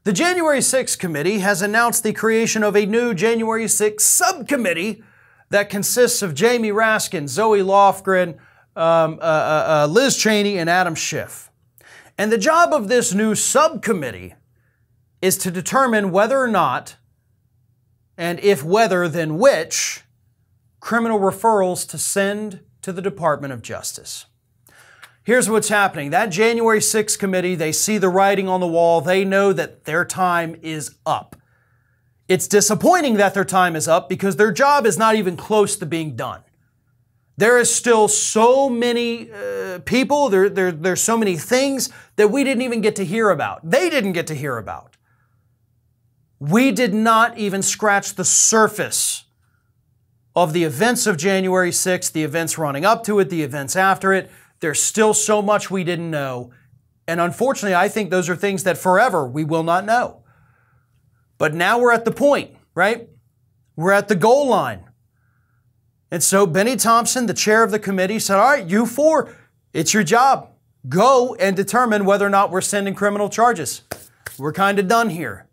The January 6th committee has announced the creation of a new January 6th subcommittee that consists of Jamie Raskin, Zoe Lofgren, Liz Cheney, and Adam Schiff. And the job of this new subcommittee is to determine whether or not, and if whether, then which, criminal referrals to send to the Department of Justice. Here's what's happening. That January 6th committee, they see the writing on the wall. They know that their time is up. It's disappointing that their time is up because their job is not even close to being done. There is still so many people, there's so many things that we didn't even get to hear about. They didn't get to hear about. We did not even scratch the surface of the events of January 6th, the events running up to it, the events after it. There's still so much we didn't know. And unfortunately, I think those are things that forever we will not know. But now we're at the point, right? We're at the goal line. And so Benny Thompson, the chair of the committee, said, all right, you four, it's your job. Go and determine whether or not we're sending criminal charges. We're kind of done here.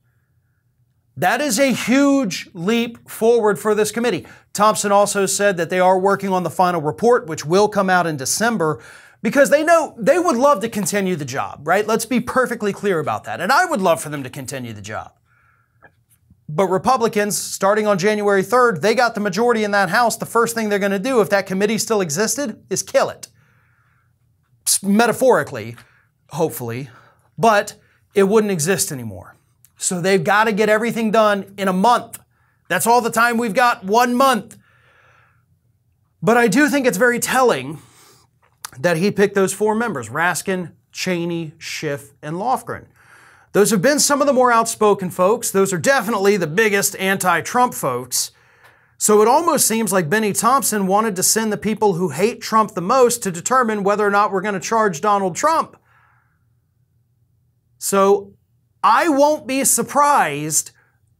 That is a huge leap forward for this committee. Thompson also said that they are working on the final report, which will come out in December, because they know they would love to continue the job, right? Let's be perfectly clear about that. And I would love for them to continue the job. But Republicans, starting on January 3rd, they got the majority in that House. The first thing they're going to do, if that committee still existed, is kill it. Metaphorically, hopefully, but it wouldn't exist anymore. So they've got to get everything done in a month. That's all the time we've got, 1 month. But I do think it's very telling that he picked those four members, Raskin, Cheney, Schiff, and Lofgren. Those have been some of the more outspoken folks. Those are definitely the biggest anti-Trump folks. So it almost seems like Benny Thompson wanted to send the people who hate Trump the most to determine whether or not we're going to charge Donald Trump. So I won't be surprised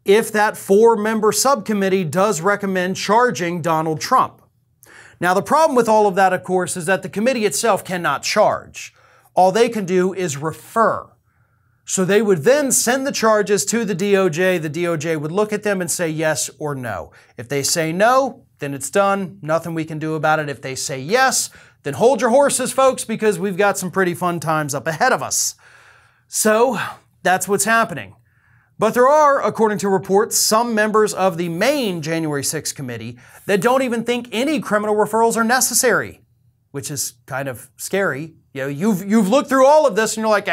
if that four-member subcommittee does recommend charging Donald Trump. Now, the problem with all of that, of course, is that the committee itself cannot charge. All they can do is refer. So they would then send the charges to the DOJ. The DOJ would look at them and say yes or no. If they say no, then it's done. Nothing we can do about it. If they say yes, then hold your horses, folks, because we've got some pretty fun times up ahead of us. So that's what's happening. But there are, according to reports, some members of the main January 6th committee that don't even think any criminal referrals are necessary, which is kind of scary. You know, you've looked through all of this and you're like,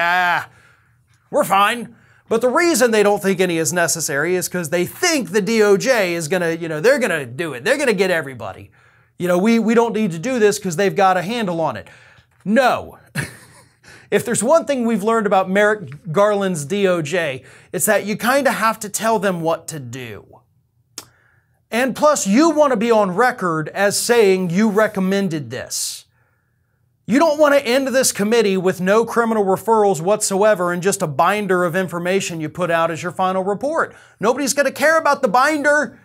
we're fine. But the reason they don't think any is necessary is because they think the DOJ is going to, they're going to do it. They're going to get everybody. We don't need to do this because they've got a handle on it. No. If there's one thing we've learned about Merrick Garland's DOJ, it's that you kind of have to tell them what to do. And plus, you want to be on record as saying you recommended this. You don't want to end this committee with no criminal referrals whatsoever and just a binder of information you put out as your final report. Nobody's going to care about the binder.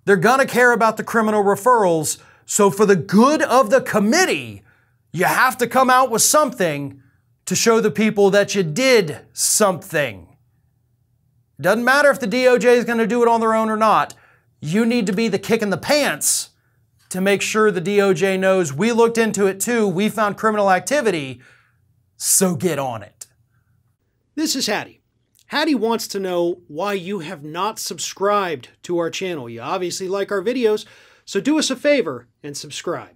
They're going to care about the criminal referrals. So for the good of the committee, you have to come out with something to show the people that you did something. It doesn't matter if the DOJ is going to do it on their own or not. You need to be the kick in the pants to make sure the DOJ knows we looked into it too, we found criminal activity, so get on it. This is Hattie. Hattie wants to know why you have not subscribed to our channel. You obviously like our videos, so do us a favor and subscribe.